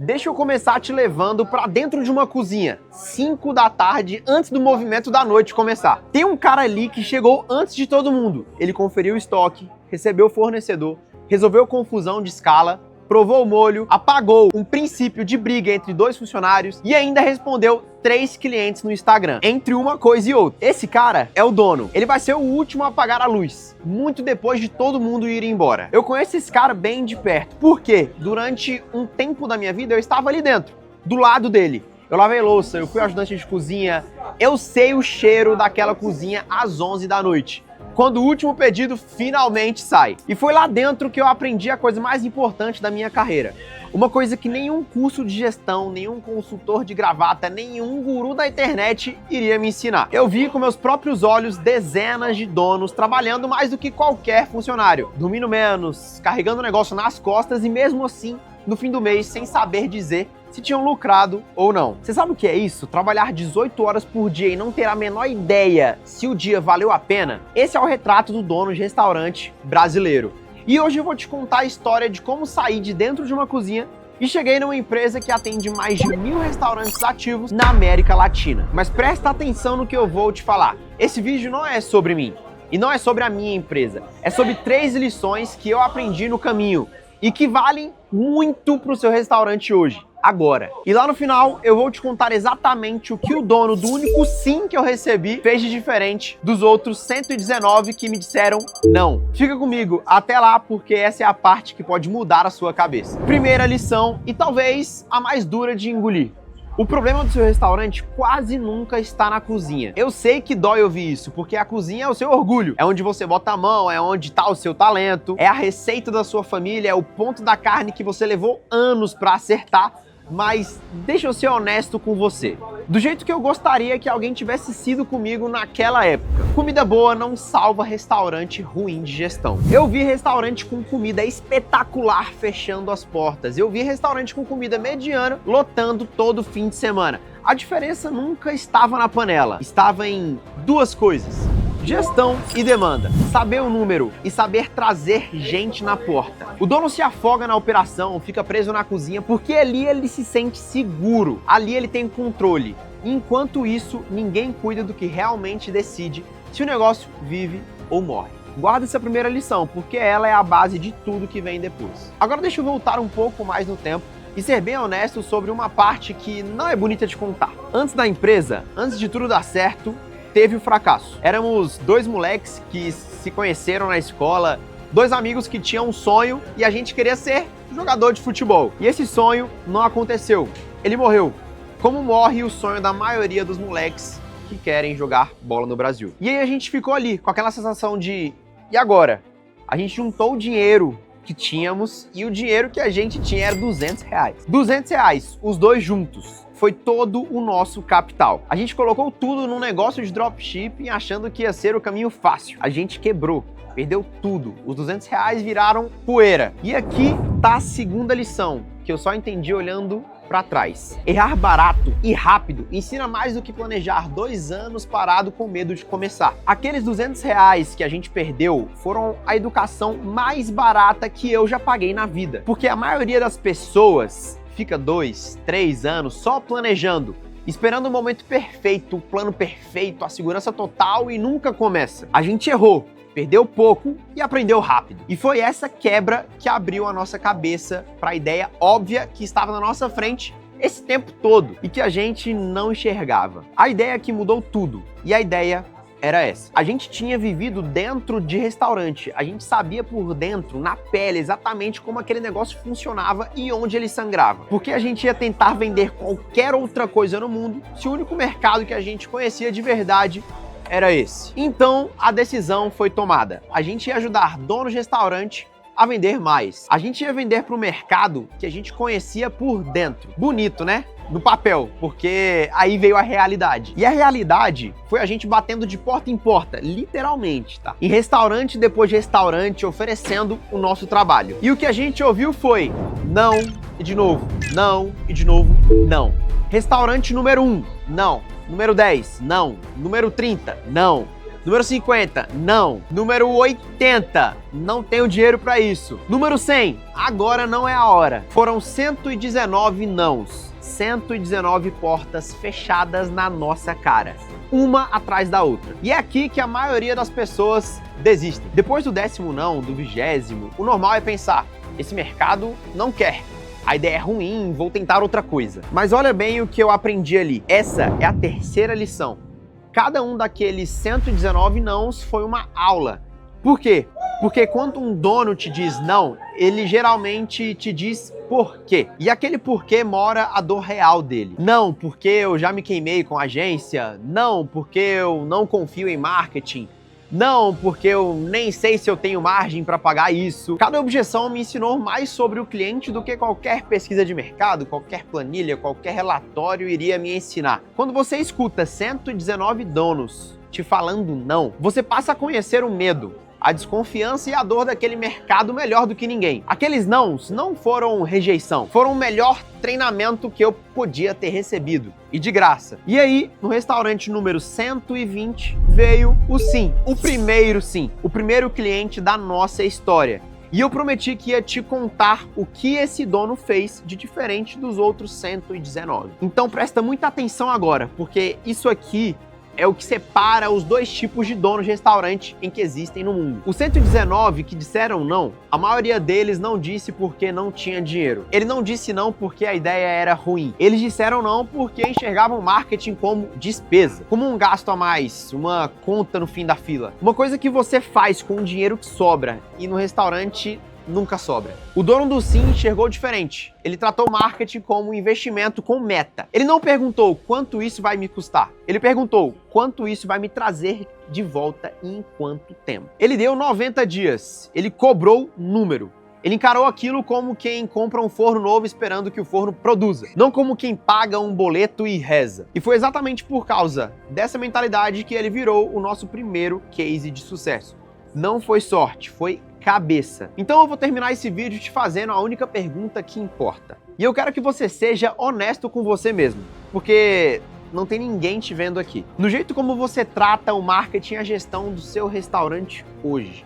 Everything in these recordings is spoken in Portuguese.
Deixa eu começar te levando pra dentro de uma cozinha, 5 da tarde, antes do movimento da noite começar. Tem um cara ali que chegou antes de todo mundo. Ele conferiu o estoque, recebeu o fornecedor, resolveu confusão de escala, provou o molho, apagou um princípio de briga entre 2 funcionários e ainda respondeu 3 clientes no Instagram, entre uma coisa e outra. Esse cara é o dono. Ele vai ser o último a apagar a luz, muito depois de todo mundo ir embora. Eu conheço esse cara bem de perto, porque durante um tempo da minha vida eu estava ali dentro, do lado dele. Eu lavei louça, eu fui ajudante de cozinha, eu sei o cheiro daquela cozinha às 11 da noite. Quando o último pedido finalmente sai. E foi lá dentro que eu aprendi a coisa mais importante da minha carreira. Uma coisa que nenhum curso de gestão, nenhum consultor de gravata, nenhum guru da internet iria me ensinar. Eu vi com meus próprios olhos dezenas de donos trabalhando mais do que qualquer funcionário, dormindo menos, carregando o negócio nas costas e mesmo assim, no fim do mês, sem saber dizer se tinham lucrado ou não. Você sabe o que é isso? Trabalhar 18 horas por dia e não ter a menor ideia se o dia valeu a pena? Esse é o retrato do dono de restaurante brasileiro. E hoje eu vou te contar a história de como sair de dentro de uma cozinha e cheguei numa empresa que atende mais de 1000 restaurantes ativos na América Latina. Mas presta atenção no que eu vou te falar. Esse vídeo não é sobre mim e não é sobre a minha empresa. É sobre 3 lições que eu aprendi no caminho e que valem muito para o seu restaurante hoje. Agora. E lá no final eu vou te contar exatamente o que o dono do único sim que eu recebi fez de diferente dos outros 119 que me disseram não. Fica comigo até lá, porque essa é a parte que pode mudar a sua cabeça. Primeira lição, e talvez a mais dura de engolir. O problema do seu restaurante quase nunca está na cozinha. Eu sei que dói ouvir isso, porque a cozinha é o seu orgulho. É onde você bota a mão, é onde está o seu talento, é a receita da sua família, é o ponto da carne que você levou anos para acertar. Mas deixa eu ser honesto com você. Do jeito que eu gostaria que alguém tivesse sido comigo naquela época. Comida boa não salva restaurante ruim de gestão. Eu vi restaurante com comida espetacular fechando as portas. Eu vi restaurante com comida mediana lotando todo fim de semana. A diferença nunca estava na panela. Estava em 2 coisas: gestão e demanda. Saber o número e saber trazer gente na porta. O dono se afoga na operação, fica preso na cozinha, porque ali ele se sente seguro. Ali ele tem controle. Enquanto isso, ninguém cuida do que realmente decide se o negócio vive ou morre. Guarda essa primeira lição, porque ela é a base de tudo que vem depois. Agora deixa eu voltar um pouco mais no tempo e ser bem honesto sobre uma parte que não é bonita de contar. Antes da empresa, antes de tudo dar certo, teve o fracasso. Éramos 2 moleques que se conheceram na escola, 2 amigos que tinham um sonho e a gente queria ser jogador de futebol. E esse sonho não aconteceu. Ele morreu. Como morre o sonho da maioria dos moleques que querem jogar bola no Brasil. E aí a gente ficou ali com aquela sensação de: e agora? A gente juntou o dinheiro que tínhamos e o dinheiro que a gente tinha era R$200. R$200, os 2 juntos. Foi todo o nosso capital. A gente colocou tudo num negócio de dropshipping achando que ia ser o caminho fácil. A gente quebrou, perdeu tudo. Os R$200 viraram poeira. E aqui tá a segunda lição, que eu só entendi olhando para trás. Errar barato e rápido ensina mais do que planejar 2 anos parado com medo de começar. Aqueles R$200 que a gente perdeu foram a educação mais barata que eu já paguei na vida. Porque a maioria das pessoas fica 2, 3 anos só planejando, esperando o momento perfeito, o plano perfeito, a segurança total e nunca começa. A gente errou, perdeu pouco e aprendeu rápido. E foi essa quebra que abriu a nossa cabeça para a ideia óbvia que estava na nossa frente esse tempo todo e que a gente não enxergava. A ideia que mudou tudo. E a ideia era essa. A gente tinha vivido dentro de restaurante, a gente sabia por dentro, na pele, exatamente como aquele negócio funcionava e onde ele sangrava. Porque a gente ia tentar vender qualquer outra coisa no mundo se o único mercado que a gente conhecia de verdade era esse. Então a decisão foi tomada. A gente ia ajudar donos de restaurante a vender mais. A gente ia vender para o mercado que a gente conhecia por dentro. Bonito, né? No papel, porque aí veio a realidade. E a realidade foi a gente batendo de porta em porta, literalmente, tá? Em restaurante depois de restaurante, oferecendo o nosso trabalho. E o que a gente ouviu foi não, e de novo, não, e de novo, não. Restaurante número 1, não. Número 10, não. Número 30, não. Número 50, não. Número 80, não tenho dinheiro para isso. Número 100, agora não é a hora. Foram 119 nãos. 119 portas fechadas na nossa cara, uma atrás da outra. E é aqui que a maioria das pessoas desistem. Depois do 10º não, do 20º, o normal é pensar, esse mercado não quer. A ideia é ruim, vou tentar outra coisa. Mas olha bem o que eu aprendi ali. Essa é a terceira lição. Cada um daqueles 119 nãos foi uma aula. Por quê? Porque quando um dono te diz não, ele geralmente te diz por quê. E aquele porquê mora a dor real dele. Não, porque eu já me queimei com a agência. Não, porque eu não confio em marketing. Não, porque eu nem sei se eu tenho margem para pagar isso. Cada objeção me ensinou mais sobre o cliente do que qualquer pesquisa de mercado, qualquer planilha, qualquer relatório iria me ensinar. Quando você escuta 119 donos te falando não, você passa a conhecer o medo, a desconfiança e a dor daquele mercado melhor do que ninguém. Aqueles nãos não foram rejeição, foram o melhor treinamento que eu podia ter recebido, e de graça. E aí, no restaurante número 120, veio o sim, o primeiro cliente da nossa história. E eu prometi que ia te contar o que esse dono fez de diferente dos outros 119. Então presta muita atenção agora, porque isso aqui é o que separa os dois tipos de donos de restaurante em que existem no mundo. Os 119 que disseram não, a maioria deles não disse porque não tinha dinheiro. Ele não disse não porque a ideia era ruim. Eles disseram não porque enxergavam marketing como despesa, como um gasto a mais, uma conta no fim da fila. Uma coisa que você faz com o dinheiro que sobra e no restaurante nunca sobra. O dono do sim enxergou diferente. Ele tratou marketing como um investimento com meta. Ele não perguntou quanto isso vai me custar. Ele perguntou quanto isso vai me trazer de volta e em quanto tempo. Ele deu 90 dias. Ele cobrou número. Ele encarou aquilo como quem compra um forno novo esperando que o forno produza, não como quem paga um boleto e reza. E foi exatamente por causa dessa mentalidade que ele virou o nosso primeiro case de sucesso. Não foi sorte, foi cabeça. Então eu vou terminar esse vídeo te fazendo a única pergunta que importa. E eu quero que você seja honesto com você mesmo, porque não tem ninguém te vendo aqui. No jeito como você trata o marketing e a gestão do seu restaurante hoje,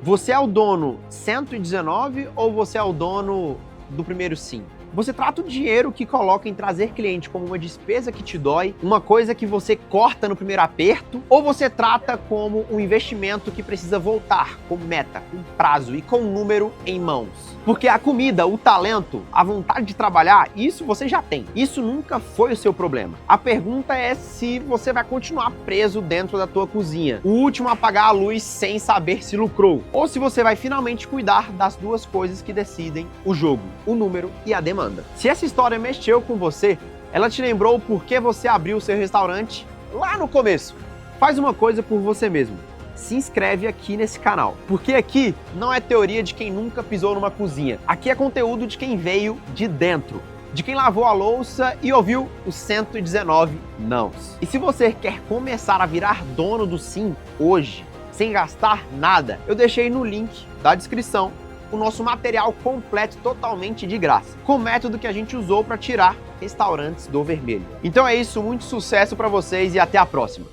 você é o dono 119 ou você é o dono do primeiro sim? Você trata o dinheiro que coloca em trazer cliente como uma despesa que te dói, uma coisa que você corta no primeiro aperto, ou você trata como um investimento que precisa voltar com meta, com prazo e com número em mãos? Porque a comida, o talento, a vontade de trabalhar, isso você já tem. Isso nunca foi o seu problema. A pergunta é se você vai continuar preso dentro da tua cozinha, o último a apagar a luz sem saber se lucrou, ou se você vai finalmente cuidar das duas coisas que decidem o jogo, o número e a demanda. Se essa história mexeu com você, ela te lembrou por que você abriu o seu restaurante lá no começo, faz uma coisa por você mesmo. Se inscreve aqui nesse canal, porque aqui não é teoria de quem nunca pisou numa cozinha. Aqui é conteúdo de quem veio de dentro, de quem lavou a louça e ouviu os 119 nãos. E se você quer começar a virar dono do sim hoje, sem gastar nada, eu deixei no link da descrição o nosso material completo totalmente de graça, com o método que a gente usou para tirar restaurantes do vermelho. Então é isso, muito sucesso para vocês e até a próxima!